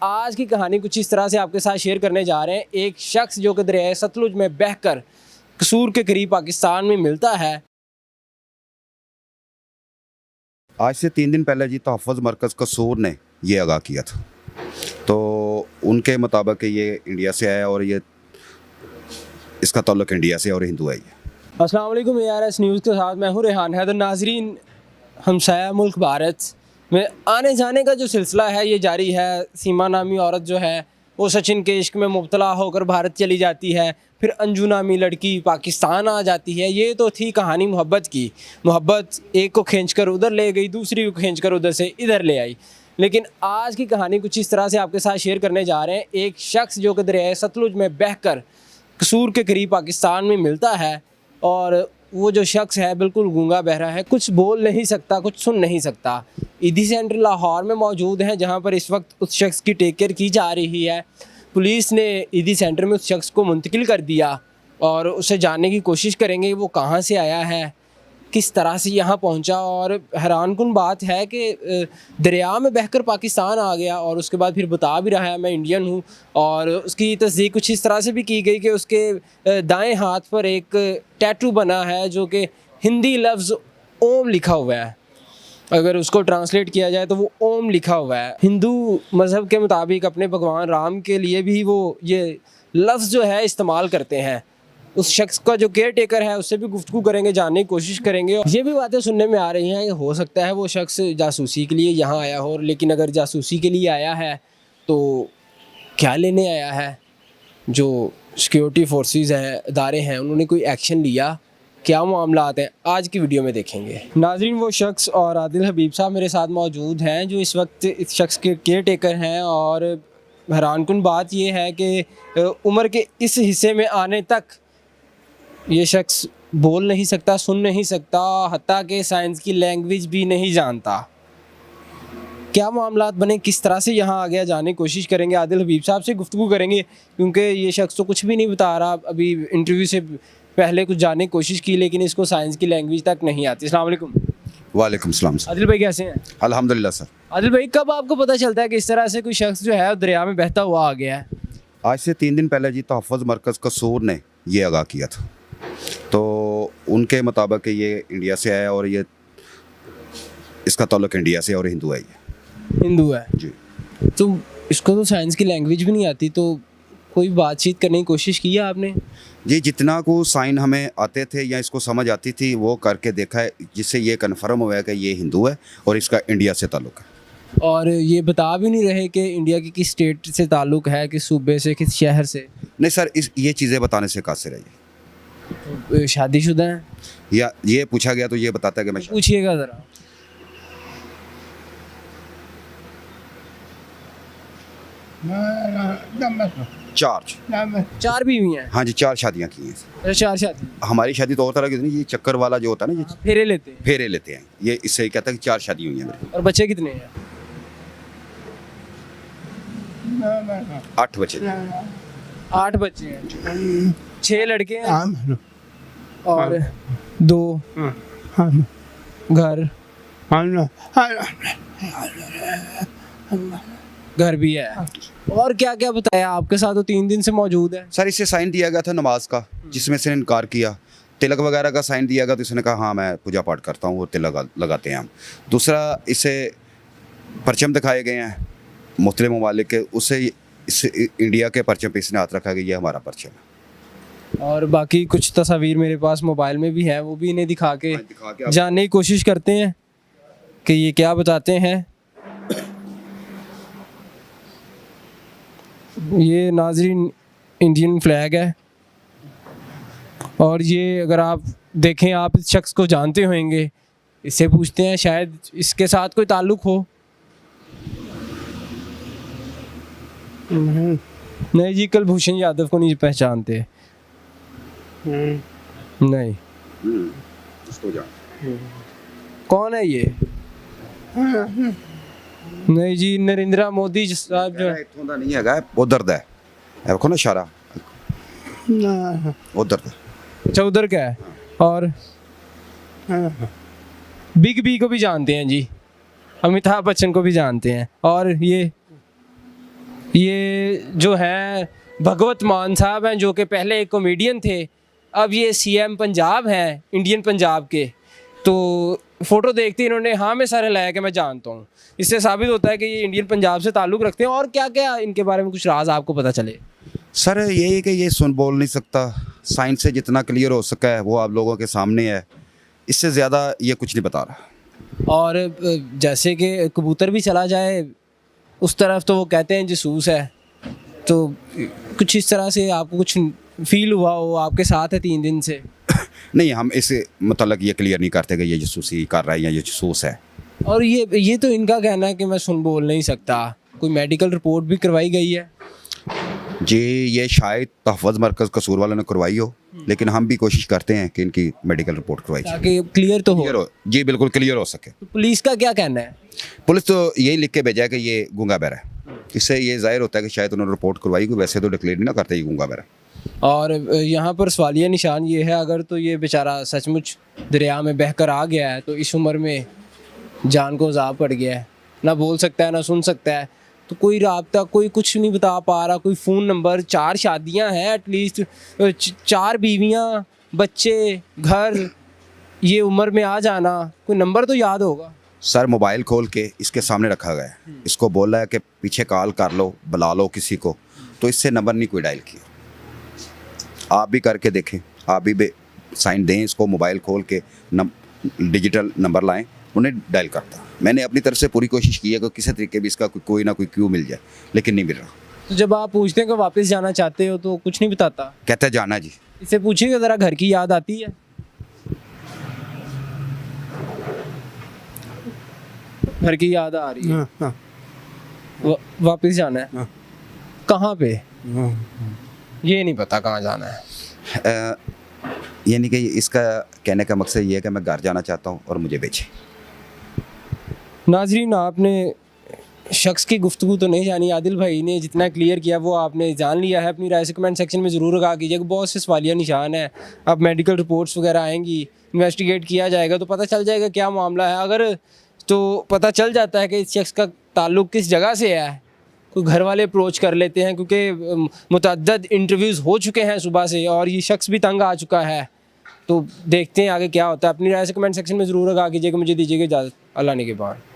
आज की कहानी कुछ इस तरह से आपके साथ शेयर करने जा रहे हैं। एक शख्स जो कि दरिया सतलुज में बहकर कसूर के करीब पाकिस्तान में मिलता है। आज से 3 दिन पहले जी तहफ़्फ़ुज़ मरकज़ कसूर ने ये आगाह किया था, तो उनके मुताबिक ये इंडिया से आया और ये इसका ताल्लुक़ इंडिया से और हिंदू है ये। अस्सलाम वालेकुम ARS न्यूज़ के साथ मैं हूं रेहान हैदर। नाजरीन, हमसाया मुल्क भारत में आने जाने का जो सिलसिला है ये जारी है। सीमा नामी औरत जो है वो सचिन के इश्क में मुब्तला होकर भारत चली जाती है, फिर अंजू नामी लड़की पाकिस्तान आ जाती है। ये तो थी कहानी मोहब्बत की। मोहब्बत एक को खींचकर उधर ले गई, दूसरी को खींचकर उधर से इधर ले आई। लेकिन आज की कहानी कुछ इस तरह से आपके साथ शेयर करने जा रहे हैं। एक शख्स जो कि दरिया सतलुज में बहकर कसूर के करीब पाकिस्तान में मिलता है और वो जो शख्स है बिल्कुल गूंगा बहरा है, कुछ बोल नहीं सकता, कुछ सुन नहीं सकता। ईदी सेंटर लाहौर में मौजूद हैं जहां पर इस वक्त उस शख्स की टेक केयर की जा रही है। पुलिस ने ईदी सेंटर में उस शख्स को मुंतकिल कर दिया और उसे जानने की कोशिश करेंगे वो कहां से आया है, किस तरह से यहाँ पहुँचा। और हैरानकुन बात है कि दरिया में बहकर पाकिस्तान आ गया और उसके बाद फिर बता भी रहा है मैं इंडियन हूँ। और उसकी तस्दीक कुछ इस तरह से भी की गई कि उसके दाएं हाथ पर एक टैटू बना है जो कि हिंदी लफ्ज़ ओम लिखा हुआ है। अगर उसको ट्रांसलेट किया जाए तो वो ओम लिखा हुआ है। हिंदू मज़हब के मुताबिक अपने भगवान राम के लिए भी वो ये लफ्ज़ जो है इस्तेमाल करते हैं। उस शख्स का जो केयर टेकर है उससे भी गुफ्तगू करेंगे, जानने की कोशिश करेंगे। ये भी बातें सुनने में आ रही हैं कि हो सकता है वो शख्स जासूसी के लिए यहाँ आया हो, लेकिन अगर जासूसी के लिए आया है तो क्या लेने आया है? जो सिक्योरिटी फोर्सेस हैं, इदारे हैं, उन्होंने कोई एक्शन लिया? क्या मामलात हैं आज की वीडियो में देखेंगे। नाजरीन, वो शख्स और आदिल हबीब साहब मेरे साथ मौजूद हैं जो इस वक्त इस शख्स के केयर टेकर हैं। और हैरानकुन बात ये है कि उम्र के इस हिस्से में आने तक ये शख्स बोल नहीं सकता, सुन नहीं सकता, हत्ता के साइंस की लैंग्वेज भी नहीं जानता। क्या मामलात बने, किस तरह से यहाँ आ गया, जानने की कोशिश करेंगे। आदिल हबीब साहब से गुफ्तगू करेंगे क्योंकि ये शख्स तो कुछ भी नहीं बता रहा। अभी इंटरव्यू से पहले कुछ जानने की कोशिश की लेकिन इसको साइंस की लैंग्वेज तक नहीं आती। अस्सलाम वालेकुम। वालेकुम सलाम सर। आदिल भाई कैसे हैं? अल्हम्दुलिल्लाह सर। आदिल भाई, कब आपको पता चलता है कि इस तरह से कोई शख्स जो है दरिया में बहता हुआ आ गया है? आज से 3 दिन पहले जी तहफ़्फ़ुज़ मरकज़ कसूर ने ये आगाह किया था, तो उनके मुताबिक ये इंडिया से आया और ये इसका ताल्लुक़ इंडिया से और हिंदू है ये। हिंदू है जी। तो इसको तो साइंस की लैंग्वेज भी नहीं आती, तो कोई बातचीत करने की कोशिश की है आपने? जी, जितना को साइन हमें आते थे या इसको समझ आती थी वो करके देखा है, जिससे ये कन्फर्म हुआ है कि ये हिंदू है और इसका इंडिया से ताल्लुक़ है। और ये बता भी नहीं रहे कि इंडिया की किस स्टेट से ताल्लुक़ है, किस सूबे से, किस शहर से? नहीं सर, ये चीज़ें बताने से कासिर है ये। शादीशुदा हैं या ये पूछा गया तो ये बताता है कि मैं पूछिएगा ज़रा। चार बीवी हैं? हाँ जी, 4 शादियाँ की हैं। अच्छा, 4 शादी। हमारी शादी तो और तरह की नहीं, ये चक्कर वाला जो होता है ना, ये फेरे लेते हैं? फेरे लेते हैं। ये इससे कहता है कि 4 शादी हुई हैं मेरी। और बच्चे कितने हैं? 8 बच्चे। 8 बच्चे हैं। 6 लड़के हैं और 2 घर घर भी है। और क्या क्या बताया? आपके साथ तो 3 दिन से मौजूद है। सर, इससे साइन दिया गया था नमाज का, जिसमें से इनकार किया। तिलक वगैरह का साइन दिया गया तो इसने कहा हाँ मैं पूजा पाठ करता हूँ, वो तिलक लगाते हैं हम। दूसरा, इससे परचम दिखाए गए हैं मुख्तलिफ ममालिक के, उससे इससे इंडिया के परचम पे इसने हाथ रखा कि ये हमारा परचम है। और बाकी कुछ तस्वीर मेरे पास मोबाइल में भी है, वो भी इन्हें दिखा के जानने की कोशिश करते हैं कि ये क्या बताते हैं। ये नाजरीन इंडियन फ्लैग है और ये अगर आप देखें, आप इस शख्स को जानते होंगे, इससे पूछते हैं शायद इसके साथ कोई ताल्लुक़ हो। नहीं जी, कुलभूषण यादव को नहीं पहचानते? नहीं। कौन है ये? नहीं जी, नरेंद्र मोदी साहब जो इत्थों दा नहीं हैगा, उधर दा है। देखो ना इशारा, उधर दा। अच्छा, उधर का है। और बिग बी को भी जानते हैं जी, अमिताभ बच्चन को भी जानते हैं। और ये ये जो हैं भगवत मान साहब हैं, जो कि पहले एक कॉमेडियन थे, अब ये सीएम पंजाब हैं, इंडियन पंजाब के। तो फ़ोटो देखते ही इन्होंने हाँ में सर हिलाया कि मैं जानता हूँ। इससे साबित होता है कि ये इंडियन पंजाब से ताल्लुक़ रखते हैं। और क्या क्या इनके बारे में कुछ राज आपको पता चले? सर यही है कि ये सुन बोल नहीं सकता, साइंस से जितना क्लियर हो सका है वो आप लोगों के सामने है, इससे ज़्यादा ये कुछ नहीं बता रहा। और जैसे कि कबूतर भी चला जाए उस तरफ तो वो कहते हैं जासूस है, तो कुछ इस तरह से आपको कुछ फील हुआ हो, आपके साथ है 3 दिन से? नहीं, हम इसे मतलब ये क्लियर नहीं करते कि ये जासूसी कर रहा है या ये जासूस है। और ये तो इनका कहना है कि मैं सुन बोल नहीं सकता। कोई मेडिकल रिपोर्ट भी करवाई गई है? जी, ये शायद तहफ़्फ़ुज़ मरकज़ कसूर वालों ने करवाई हो, लेकिन हम भी कोशिश करते हैं कि इनकी मेडिकल रिपोर्ट करवाई जाए, ताकि क्लियर तो क्लियर हो। हो। जी बिल्कुल क्लियर हो सके। तो पुलिस का क्या कहना है? पुलिस तो यही लिख के भेजा है कि ये गूंगा बहरा है। इससे ये जाहिर होता है कि शायद उन्होंने रिपोर्ट करवाई को, वैसे तो डिक्लेयर नहीं ना करते ये गूंगा बहरा। और यहाँ पर सवालिया निशान ये है, अगर तो ये बेचारा सचमुच दरिया में बहकर आ गया है तो इस उम्र में जान को अज़ाब पड़ गया है, ना बोल सकता है ना सुन सकता है, तो कोई राब्ता, कोई कुछ नहीं बता पा रहा, कोई फ़ोन नंबर, 4 शादियाँ हैं एटलीस्ट, 4 बीवियाँ, बच्चे, घर, ये उम्र में आ जाना, कोई नंबर तो याद होगा। सर मोबाइल खोल के इसके सामने रखा गया है, इसको बोला है कि पीछे कॉल कर लो, बुला लो किसी को, तो इससे नंबर नहीं कोई डायल किया। आप भी करके देखें, आप भी साइन दें इसको, मोबाइल खोल के डिजिटल नंबर लाएं, उन्हें डायल करता। मैंने अपनी तरफ से पूरी कोशिश की है कि किसी तरीके भी इसका कोई ना कोई क्यू मिल जाए, लेकिन नहीं मिल रहा। तो जब आप पूछते हैं कि वापस जाना चाहते हो तो कुछ नहीं बताता? कहता है जाना जी। इससे पूछिएगा ज़रा, घर की याद आती है? घर की याद आ रही है? हाँ, वापस जाना है? हाँ। कहाँ पे? हाँ। ये नहीं पता कहाँ जाना है। यानी कि इसका कहने का मकसद ये है कि मैं घर जाना चाहता हूँ और मुझे बेचे। नाजरीन, आपने शख्स की गुफ्तगू तो नहीं जानी, आदिल भाई ने जितना क्लियर किया वो आपने जान लिया है। अपनी राय से कमेंट सेक्शन में ज़रूर आगा कीजिएगा। बहुत से सवालिया निशान है, अब मेडिकल रिपोर्ट्स वगैरह आएंगी, इन्वेस्टिगेट किया जाएगा तो पता चल जाएगा क्या मामला है। अगर तो पता चल जाता है कि इस शख्स का ताल्लुक़ किस जगह से है, कोई घर वाले अप्रोच कर लेते हैं, क्योंकि मुतअद्दिद इंटरव्यूज़ हो चुके हैं सुबह से और ये शख्स भी तंग आ चुका है। तो देखते हैं आगे क्या होता है। अपनी राय से कमेंट सेक्शन में ज़रूर आगा कीजिएगा। मुझे दीजिएगा इजाज़त। अल्लाह ने के बाद।